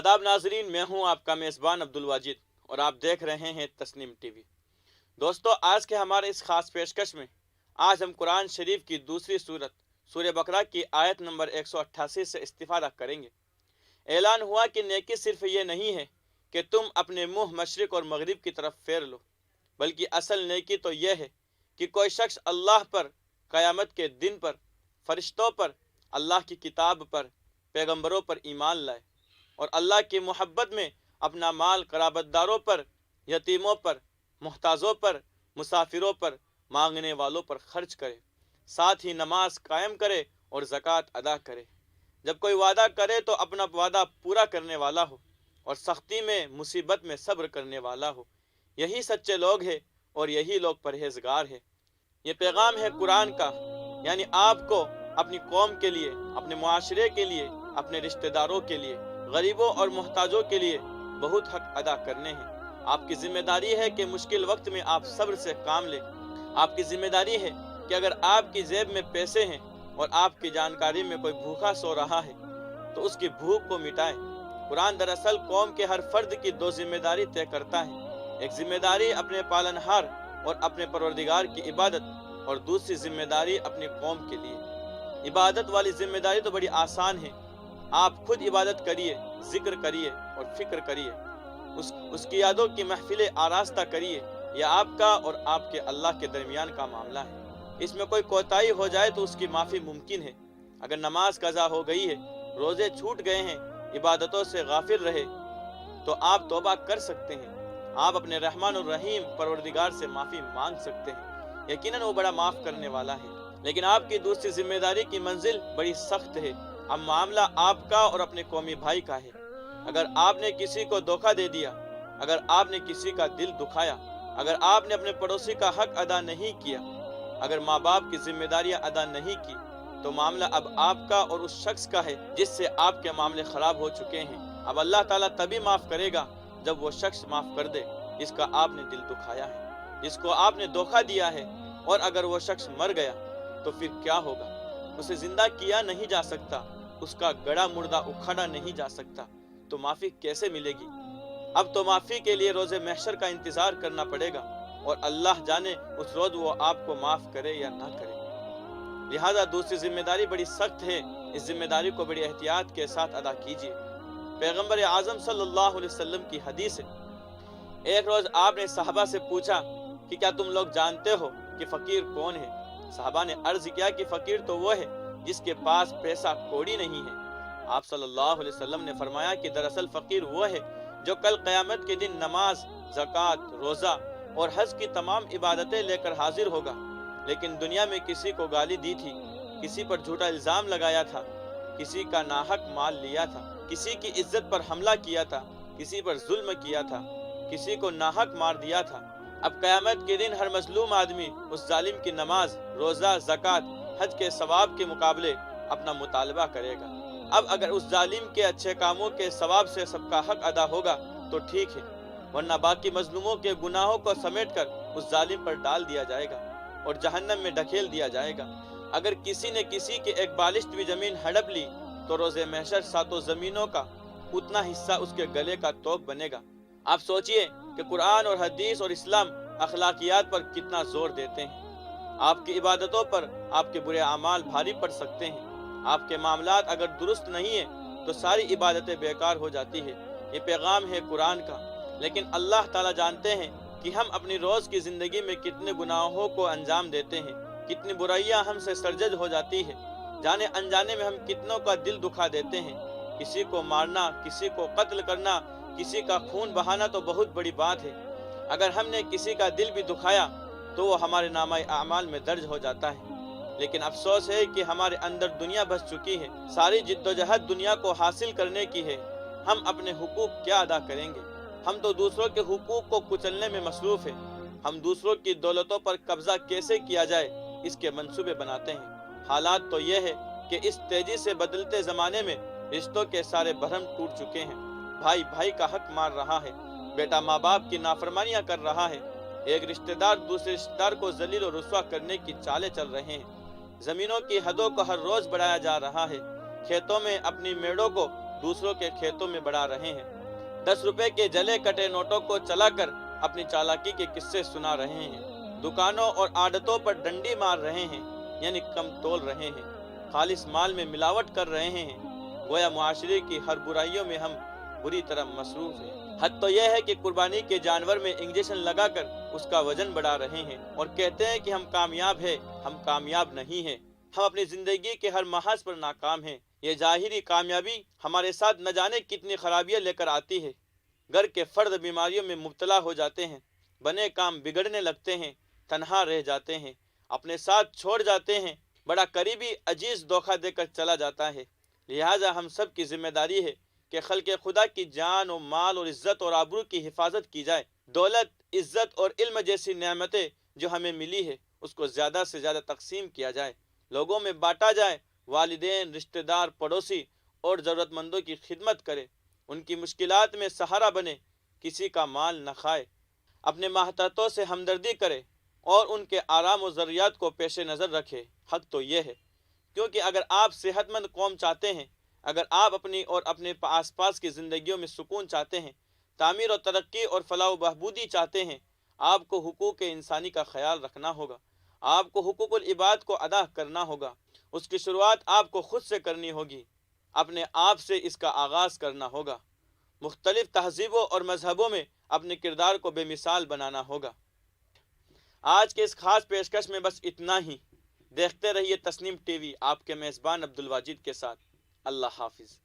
आदाब नाजरीन, मैं हूं आपका मेज़बान अब्दुल वाजिद और आप देख रहे हैं तस्नीम टीवी। दोस्तों, आज के हमारे इस खास पेशकश में आज हम कुरान शरीफ की दूसरी सूरत सूरह बकरा की आयत नंबर 188 से इस्तिफादा करेंगे। ऐलान हुआ कि नेकी सिर्फ ये नहीं है कि तुम अपने मुंह मशरिक और मगरिब की तरफ फेर लो, बल्कि असल नेकी तो यह है कि कोई शख्स अल्लाह पर, क़यामत के दिन पर, फरिश्तों पर, अल्लाह की किताब पर, पैगंबरों पर ईमान लाए और अल्लाह की मोहब्बत में अपना माल कराबतदारों पर, यतीमों पर, मुहताजों पर, मुसाफिरों पर, मांगने वालों पर खर्च करे, साथ ही नमाज कायम करे और ज़कात अदा करे। जब कोई वादा करे तो अपना वादा पूरा करने वाला हो और सख्ती में, मुसीबत में सब्र करने वाला हो। यही सच्चे लोग हैं और यही लोग परहेजगार हैं। ये पैगाम है कुरान का, यानी आपको अपनी कौम के लिए, अपने मुआशरे के लिए, अपने रिश्तेदारों के लिए, गरीबों और मोहताजों के लिए बहुत हक अदा करने हैं। आपकी जिम्मेदारी है कि मुश्किल वक्त में आप सब्र से काम लें। आपकी जिम्मेदारी है कि अगर आपकी जेब में पैसे हैं और आपकी जानकारी में कोई भूखा सो रहा है तो उसकी भूख को मिटाएं। कुरान दरअसल कौम के हर फर्द की दो जिम्मेदारी तय करता है। एक जिम्मेदारी अपने पालनहार और अपने परवरदिगार की इबादत और दूसरी जिम्मेदारी अपनी कौम के लिए। इबादत वाली जिम्मेदारी तो बड़ी आसान है। आप खुद इबादत करिए, जिक्र करिए और फिक्र करिए, उसकी यादों की महफिलें आरास्ता करिए। यह आपका और आपके अल्लाह के दरमियान का मामला है। इसमें कोई कोताही हो जाए तो उसकी माफ़ी मुमकिन है। अगर नमाज कज़ा हो गई है, रोज़े छूट गए हैं, इबादतों से गाफिल रहे तो आप तौबा कर सकते हैं। आप अपने रहमान और रहीम परवरदिगार से माफ़ी मांग सकते हैं। यकीनन वो बड़ा माफ़ करने वाला है। लेकिन आपकी दूसरी जिम्मेदारी की मंजिल बड़ी सख्त है। अब मामला आपका और अपने कौमी भाई का है। अगर आपने किसी को धोखा दे दिया, अगर आपने किसी का दिल दुखाया, अगर आपने अपने पड़ोसी का हक अदा नहीं किया, अगर माँ बाप की जिम्मेदारियां अदा नहीं की, तो मामला अब आपका और उस शख्स का है जिससे आपके मामले खराब हो चुके हैं। अब अल्लाह ताला तभी माफ़ करेगा जब वो शख्स माफ़ कर दे जिसका आपने दिल दुखाया है, जिसको आपने धोखा दिया है। और अगर वो शख्स मर गया तो फिर क्या होगा? उसे जिंदा किया नहीं जा सकता, उसका गड़ा मुर्दा उखाड़ा नहीं जा सकता, तो माफ़ी कैसे मिलेगी? अब तो माफ़ी के लिए रोज़े महशर का इंतज़ार करना पड़ेगा और अल्लाह जाने उस रोज़ वो आपको माफ़ करे या ना करे। लिहाजा दूसरी जिम्मेदारी बड़ी सख्त है। इस जिम्मेदारी को बड़ी एहतियात के साथ अदा कीजिए। पैगंबर आज़म सल्लल्लाहु अलैहि वसल्लम की हदीस है, एक रोज़ आपने सहाबा से पूछा कि क्या तुम लोग जानते हो कि फ़कीर कौन है? सहाबा ने अर्ज़ किया कि फ़कीर तो वो है जिसके पास पैसा कौड़ी नहीं है। आप सल्लल्लाहु अलैहि वसल्लम ने फरमाया कि दरअसल फ़कीर वो है जो कल क़यामत के दिन नमाज, ज़कात, रोज़ा और हज की तमाम इबादतें लेकर हाजिर होगा, लेकिन दुनिया में किसी को गाली दी थी, किसी पर झूठा इल्ज़ाम लगाया था, किसी का नाहक माल लिया था, किसी की इज्जत पर हमला किया था, किसी पर जुल्म किया था, किसी को नाहक मार दिया था। अब क़यामत के दिन हर मजलूम आदमी उस जालिम की नमाज, रोज़ा, ज़कात, हज के सवाब के मुकाबले अपना मुतालबा करेगा। अब अगर उस जालिम के अच्छे कामों के सवाब से सबका हक अदा होगा तो ठीक है, वरना बाकी मजलूमों के गुनाहों को समेटकर उस जालिम पर डाल दिया जाएगा और जहन्नम में ढकेल दिया जाएगा। अगर किसी ने किसी की एक बालिश्त भी ज़मीन हड़प ली तो रोज़े महशर सातों ज़मीनों का उतना हिस्सा उसके गले का तोप बनेगा। आप सोचिए कि कुरान और हदीस और इस्लाम अखलाकियात पर कितना जोर देते हैं। आपकी इबादतों पर आपके बुरे अमाल भारी पड़ सकते हैं। आपके मामलात अगर दुरुस्त नहीं है तो सारी इबादतें बेकार हो जाती है। ये पैगाम है कुरान का। लेकिन अल्लाह ताला जानते हैं कि हम अपनी रोज़ की ज़िंदगी में कितने गुनाहों को अंजाम देते हैं, कितनी बुराइयां हमसे सरजद हो जाती है। जाने अनजाने में हम कितनों का दिल दुखा देते हैं। किसी को मारना, किसी को कत्ल करना, किसी का खून बहाना तो बहुत बड़ी बात है। अगर हमने किसी का दिल भी दुखाया तो वो हमारे नामाए आमाल में दर्ज हो जाता है। लेकिन अफसोस है कि हमारे अंदर दुनिया बस चुकी है। सारी जिद्दोजहद दुनिया को हासिल करने की है। हम अपने हुकूक क्या अदा करेंगे? हम तो दूसरों के हुकूक को कुचलने में मसरूफ़ है। हम दूसरों की दौलतों पर कब्जा कैसे किया जाए इसके मंसूबे बनाते हैं। हालात तो ये है कि इस तेजी से बदलते ज़माने में रिश्तों के सारे भरम टूट चुके हैं। भाई भाई का हक मार रहा है, बेटा माँ बाप की नाफरमानियाँ कर रहा है, एक रिश्तेदार दूसरे रिश्तेदार को जलील और रुस्वा करने की चालें चल रहे हैं। ज़मीनों की हदों को हर रोज़ बढ़ाया जा रहा है। खेतों में अपनी मेड़ों को दूसरों के खेतों में बढ़ा रहे हैं। 10 रुपए के जले कटे नोटों को चलाकर अपनी चालाकी के किस्से सुना रहे हैं। दुकानों और आड़तों पर डंडी मार रहे हैं, यानी कम तोल रहे हैं। खालिस माल में मिलावट कर रहे हैं। गोया मुआशरे की हर बुराइयों में हम बुरी तरह मसरूफ हैं। हद तो यह है कि कुर्बानी के जानवर में इंजेक्शन लगाकर उसका वजन बढ़ा रहे हैं और कहते हैं कि हम कामयाब हैं। हम कामयाब नहीं हैं। हम अपनी जिंदगी के हर महाज पर नाकाम हैं। ये जाहिरी कामयाबी हमारे साथ न जाने कितनी खराबियां लेकर आती है। घर के फर्द बीमारियों में मुब्तला हो जाते हैं, बने काम बिगड़ने लगते हैं, तन्हा रह जाते हैं, अपने साथ छोड़ जाते हैं, बड़ा करीबी अजीज धोखा देकर चला जाता है। लिहाजा हम सब की जिम्मेदारी है कि खल्क़े खुदा की जान और माल और इज्जत और आबरू की हिफाजत की जाए। दौलत, इज्जत और इल्म जैसी नेमतें जो हमें मिली है उसको ज़्यादा से ज़्यादा तकसीम किया जाए, लोगों में बांटा जाए। वालिदैन, रिश्तेदार, पड़ोसी और ज़रूरतमंदों की खिदमत करे, उनकी मुश्किलात में सहारा बने, किसी का माल न खाए, अपने माहतातों से हमदर्दी करे और उनके आराम और ज़रूरियात को पेश नज़र रखे। हक तो ये है, क्योंकि अगर आप सेहतमंद कौम चाहते हैं, अगर आप अपनी और अपने आसपास की ज़िंदगियों में सुकून चाहते हैं, तामीर और तरक्की और फलाह व बहबूदी चाहते हैं, आपको हुकूक इंसानी का ख्याल रखना होगा। आपको हुकूकुल इबाद को अदा करना होगा। उसकी शुरुआत आपको खुद से करनी होगी। अपने आप से इसका आगाज़ करना होगा। मुख्तलिफ तहजीबों और मजहबों में अपने किरदार को बेमिसाल बनाना होगा। आज के इस खास पेशकश में बस इतना ही। देखते रहिए तस्नीम टीवी, आपके मेज़बान अब्दुल वाजिद के साथ। अल्लाह हाफिज़।